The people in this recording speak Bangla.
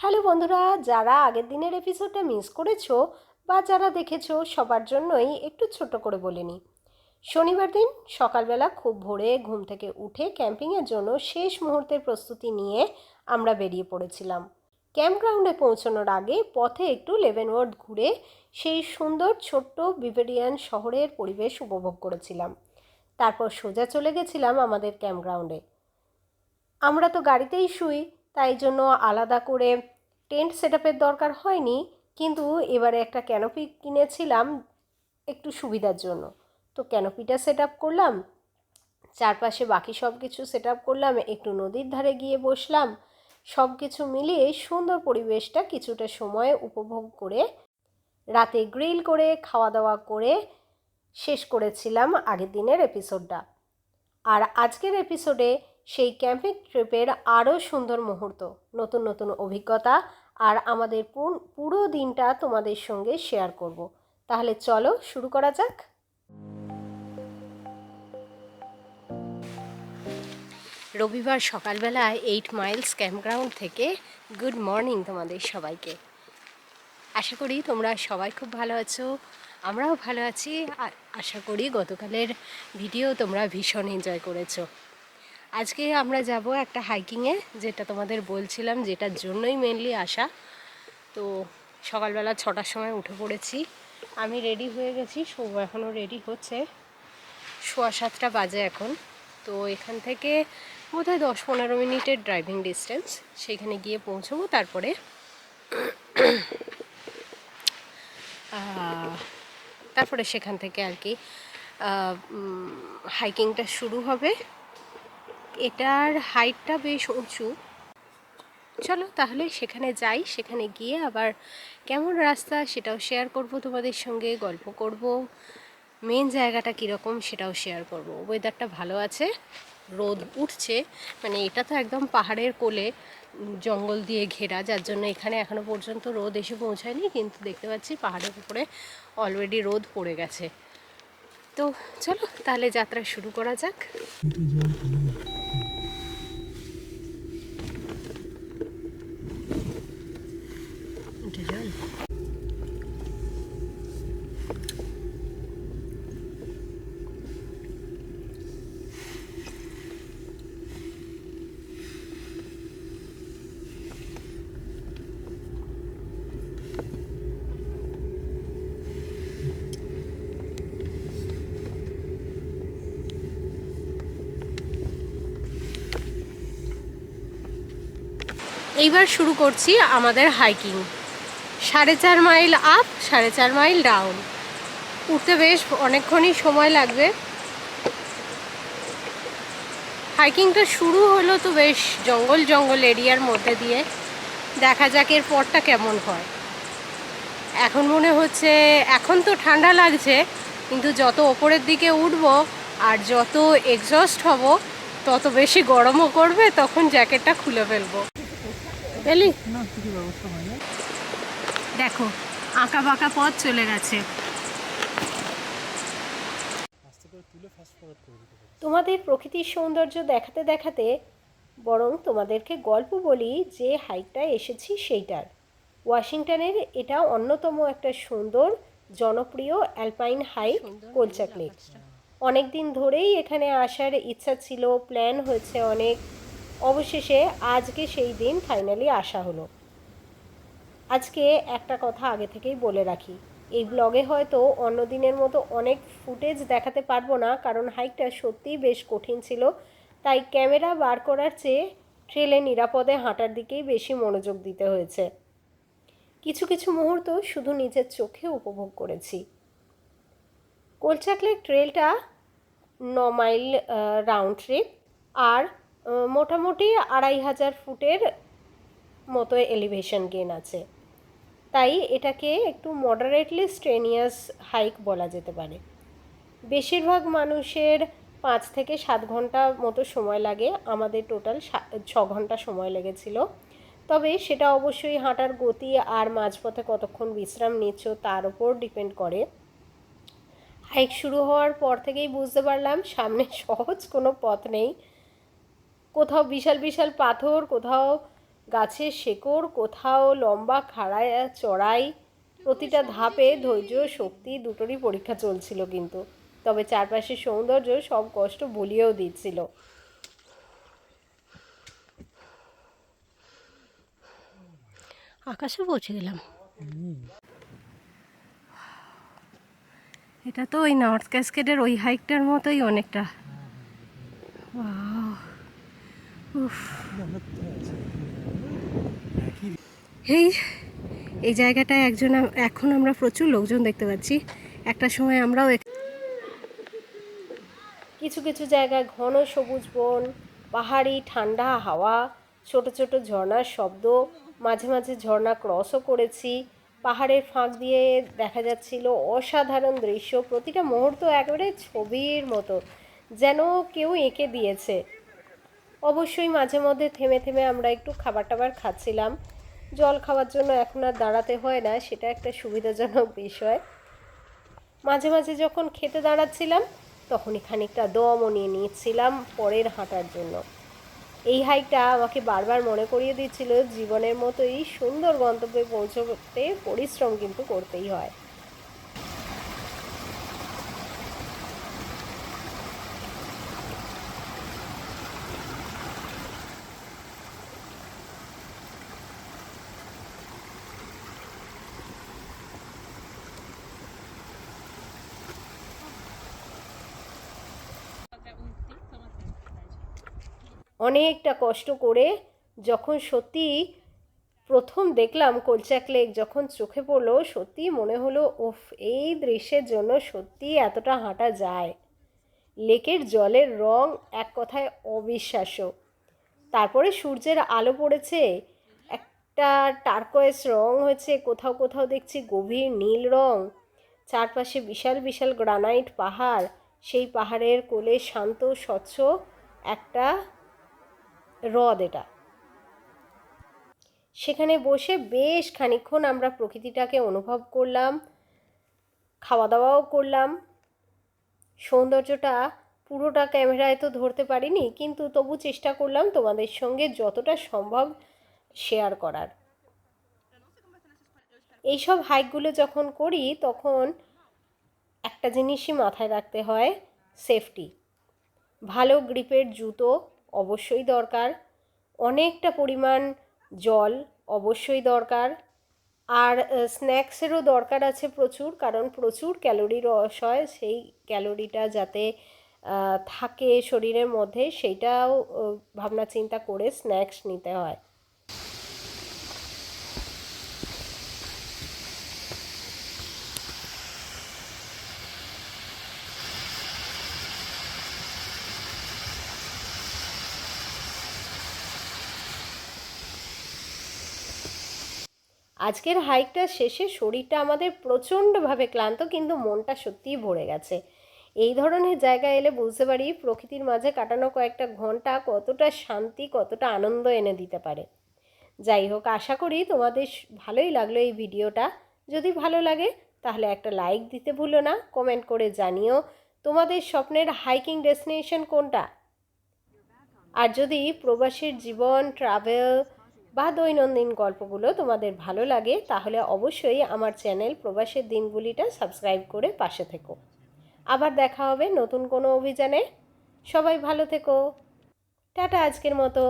হ্যালো বন্ধুরা, যারা আগের দিনের এপিসোডটা মিস করেছো বা যারা দেখেছো সবার জন্যই একটু ছোট করে বলে নিই। শনিবার দিন সকালবেলা খুব ভোরে ঘুম থেকে উঠে ক্যাম্পিংয়ের জন্য শেষ মুহূর্তের প্রস্তুতি নিয়ে আমরা বেরিয়ে পড়েছিলাম। ক্যাম্পগ্রাউন্ডে পৌঁছানোর আগে পথে একটু লেভেনওয়ার্থ ঘুরে সেই সুন্দর ছোট্ট বিভেরিয়ান শহরের পরিবেশ উপভোগ করেছিলাম। তারপর সোজা চলে গেছিলাম আমাদের ক্যাম্পগ্রাউন্ডে। আমরা তো গাড়িতেই শুই, তাই জন্য আলাদা করে টেন্ট সেটআপের দরকার হয়নি, কিন্তু এবারে একটা ক্যানোপি কিনেছিলাম একটু সুবিধার জন্য। তো ক্যানোপিটা সেট আপ করলাম, চারপাশে বাকি সব কিছু সেট আপ করলাম, একটু নদীর ধারে গিয়ে বসলাম। সব কিছু মিলিয়ে সুন্দর পরিবেশটা কিছুটা সময় উপভোগ করে রাতে গ্রিল করে খাওয়া দাওয়া করে শেষ করেছিলাম আগের দিনের এপিসোডটা। আর আজকের এপিসোডে সেই ক্যাম্পিং ট্রিপের আরও সুন্দর মুহূর্ত, নতুন নতুন অভিজ্ঞতা আর আমাদের পুরো দিনটা তোমাদের সঙ্গে শেয়ার করব। তাহলে চলো শুরু করা যাক। রবিবার সকালবেলায় 8 মাইলস ক্যাম্পগ্রাউন্ড থেকে গুড মর্নিং তোমাদের সবাইকে। আশা করি তোমরা সবাই খুব ভালো আছো, আমরাও ভালো আছি। আর আশা করি গতকালের ভিডিও তোমরা ভীষণ এনজয় করেছো। আজকে আমরা যাব একটা হাইকিংয়ে, যেটা তোমাদের বলছিলাম, যেটার জন্যই মেনলি আসা। তো সকালবেলা 6টার সময় উঠে পড়েছি, আমি রেডি হয়ে গেছি, সৌম এখনও রেডি হচ্ছে, 6:15 বাজে এখন। তো এখান থেকে বোধহয় 10-15 মিনিটের ড্রাইভিং ডিস্টেন্স, সেখানে গিয়ে পৌঁছবো। তারপরে সেখান থেকে আর কি হাইকিংটা শুরু হবে। এটার হাইটটা বেশ উঁচু। চলো তাহলে সেখানে যাই, সেখানে গিয়ে আবার কেমন রাস্তা সেটাও শেয়ার করব তোমাদের সঙ্গে, গল্প করব, মেন জায়গাটা কীরকম সেটাও শেয়ার করব। ওয়েদারটা ভালো আছে, রোদ উঠছে, মানে এটা তো একদম পাহাড়ের কোলে, জঙ্গল দিয়ে ঘেরা, যার জন্য এখানে এখনও পর্যন্ত রোদ এসে পৌঁছায়নি, কিন্তু দেখতে পাচ্ছি পাহাড়ের উপরে অলরেডি রোদ পড়ে গেছে। তো চলো তাহলে যাত্রা শুরু করা যাক। এইবার শুরু করছি আমাদের hiking. 4.5 mile up, 4.5 mile down. উঠতে বেশ অনেকক্ষণই সময় লাগবে। হাইকিংটা শুরু হলো তো বেশ জঙ্গল জঙ্গল এরিয়ার মধ্যে দিয়ে, দেখা যাক এর পরটা কেমন হয়। এখন মনে হচ্ছে, এখন তো ঠান্ডা লাগছে, কিন্তু যত ওপরের দিকে উঠব আর যত এক্সস্ট হব তত বেশি গরমও করবে, তখন জ্যাকেটটা খুলে ফেলবো। বুঝলি? দেখো আঁকা বাঁকা পথ চলে গেছে। তোমাদের প্রকৃতির সৌন্দর্য দেখাতে দেখাতে বরং তোমাদেরকে গল্প বলি যে হাইকটায় এসেছি সেইটার। ওয়াশিংটনের এটা অন্যতম একটা সুন্দর জনপ্রিয় অ্যালপাইন হাইক, কোলচাক লেক। অনেক দিন ধরেই এখানে আসার ইচ্ছা ছিল, প্ল্যান হয়েছে অনেক, অবশেষে আজকে সেই দিন ফাইনালি আসা হলো। আজকে একটা কথা আগে থেকেই বলে রাখি, এই ব্লগে হয়তো অন্য দিনের মতো অনেক ফুটেজ দেখাতে পারবো না, কারণ হাইকটা সত্যিই বেশ কঠিন ছিল। তাই ক্যামেরা বার করার চেয়ে ট্রেলে নিরাপদে হাঁটার দিকেই বেশি মনোযোগ দিতে হয়েছে। কিছু কিছু মুহূর্ত শুধু নিজের চোখে উপভোগ করেছি। কোলচাক লেক ট্রেলটা 9 মাইল রাউন্ড ট্রিপ, আর মোটামুটি 2500 ফুটের মতো এলিভেশন গেন আছে। তাই এটাকে একটু মডারেটলি স্ট্রেনিয়াস হাইক বলা যেতে পারে। বেশিরভাগ মানুষের 5 থেকে 7 ঘন্টা মতো সময় লাগে, আমাদের টোটাল 6 ঘন্টা সময় লেগেছিল। তবে সেটা অবশ্যই হাঁটার গতি আর মাঝপথে কতক্ষণ বিশ্রাম নিচ্ছ তার উপর ডিপেন্ড করে। হাইক শুরু হওয়ার পর থেকেই বুঝতে পারলাম সামনে সহজ কোনো পথ নেই। কোথাও বিশাল বিশাল পাথর, কোথাও গাছের শেকড় কোথাও লম্বা খাড়া চড়াই, প্রতিটা ধাপে ধৈর্য শক্তি দুটোরই পরীক্ষা চলছিল কিন্তু। তবে চারপাশের সৌন্দর্য সব কষ্ট ভুলিয়েও দিচ্ছিল। আকাশে পৌঁছে গেলাম। এটা তো ওই নর্থ ক্যাসকেডের ওই হাইকটার মতোই অনেকটা। এই এই জায়গাটায় এখন আমরা প্রচুর লোকজন দেখতে পাচ্ছি। একটা সময় আমরাও কিছু কিছু জায়গায় ঘন সবুজ বন, পাহাড়ি ঠান্ডা হাওয়া, ছোট ছোট ঝর্ণার শব্দ, মাঝে মাঝে ঝর্ণা ক্রসও করেছি। পাহাড়ের ফাঁক দিয়ে দেখা যাচ্ছিল অসাধারণ দৃশ্য, প্রতিটা মুহূর্ত একেবারে ছবির মতো, যেন কেউ এঁকে দিয়েছে। অবশ্যই মাঝে মধ্যে থেমে থেমে আমরা একটু খাবার টাবার খাচ্ছিলাম। জল খাওয়ার জন্য এখন আর দাঁড়াতে হয় না, সেটা একটা সুবিধাজনক বিষয়। মাঝে মাঝে যখন খেতে দাঁড়াচ্ছিলাম তখনই খানিকটা দমও নিয়ে নিচ্ছিলাম পরের হাঁটার জন্য। এই হাইকটা আমাকে বারবার মনে করিয়ে দিচ্ছিল জীবনের মতোই সুন্দর গন্তব্যে পৌঁছতে পরিশ্রম কিন্তু করতেই হয়। অনেকটা কষ্ট করে যখন সত্যি প্রথম দেখলাম কলচাক লেক, যখন চোখে পড়লো সত্যি মনে হলো ওফ, এই দৃশ্যের জন্য সত্যি এতটা হাঁটা যায়। লেকের জলের রং এক কথায় অবিশ্বাস্য। তারপরে সূর্যের আলো পড়েছে, একটা টারকয়েস রং হয়েছে, কোথাও কোথাও দেখছি গভীর নীল রং। চারপাশে বিশাল বিশাল গ্রানাইট পাহাড়, সেই পাহাড়ের কোলে শান্ত স্বচ্ছ একটা হ্রদ। এটা সেখানে বসে বেশ খানিকক্ষণ আমরা প্রকৃতিটাকে অনুভব করলাম, খাওয়া দাওয়াও করলাম। সৌন্দর্যটা পুরোটা ক্যামেরায় তো ধরতে পারিনি, কিন্তু তবু চেষ্টা করলাম তোমাদের সঙ্গে যতটা সম্ভব শেয়ার করার। এইসব হাইকগুলো যখন করি তখন একটা জিনিসই মাথায় রাখতে হয়, সেফটি। ভালো গ্রিপের জুতো অবশ্যই দরকার, অনেকটা পরিমাণ জল অবশ্যই দরকার, আর স্ন্যাক্সেরও দরকার আছে প্রচুর, কারণ প্রচুর ক্যালোরি রস হয়, সেই ক্যালোরিটা যাতে থাকে শরীরের মধ্যে সেইটাও ভাবনা চিন্তা করে স্ন্যাক্স নিতে হয়। আজকের হাইকটা শেষে শরীরটা আমাদের প্রচণ্ডভাবে ক্লান্ত, কিন্তু মনটা সত্যিই ভরে গেছে। এই ধরনের জায়গায় এলে বুঝতে পারি প্রকৃতির মাঝে কাটানো কয়েকটা ঘন্টা কতটা শান্তি, কতটা আনন্দ এনে দিতে পারে। যাই হোক, আশা করি তোমাদের ভালোই লাগলো এই ভিডিওটা। যদি ভালো লাগে তাহলে একটা লাইক দিতে ভুলো না, কমেন্ট করে জানিও তোমাদের স্বপ্নের হাইকিং ডেস্টিনেশন কোনটা। আর যদি প্রবাসীর জীবন, ট্রাভেল বা দৈনন্দিন গল্পগুলো তোমাদের ভালো লাগে তাহলে অবশ্যই আমার চ্যানেল প্রবাসের দিনগুলিটা সাবস্ক্রাইব করে পাশে থেকো। আবার দেখা হবে নতুন কোনো অভিযানে। সবাই ভালো থেকো। টাটা আজকের মতো।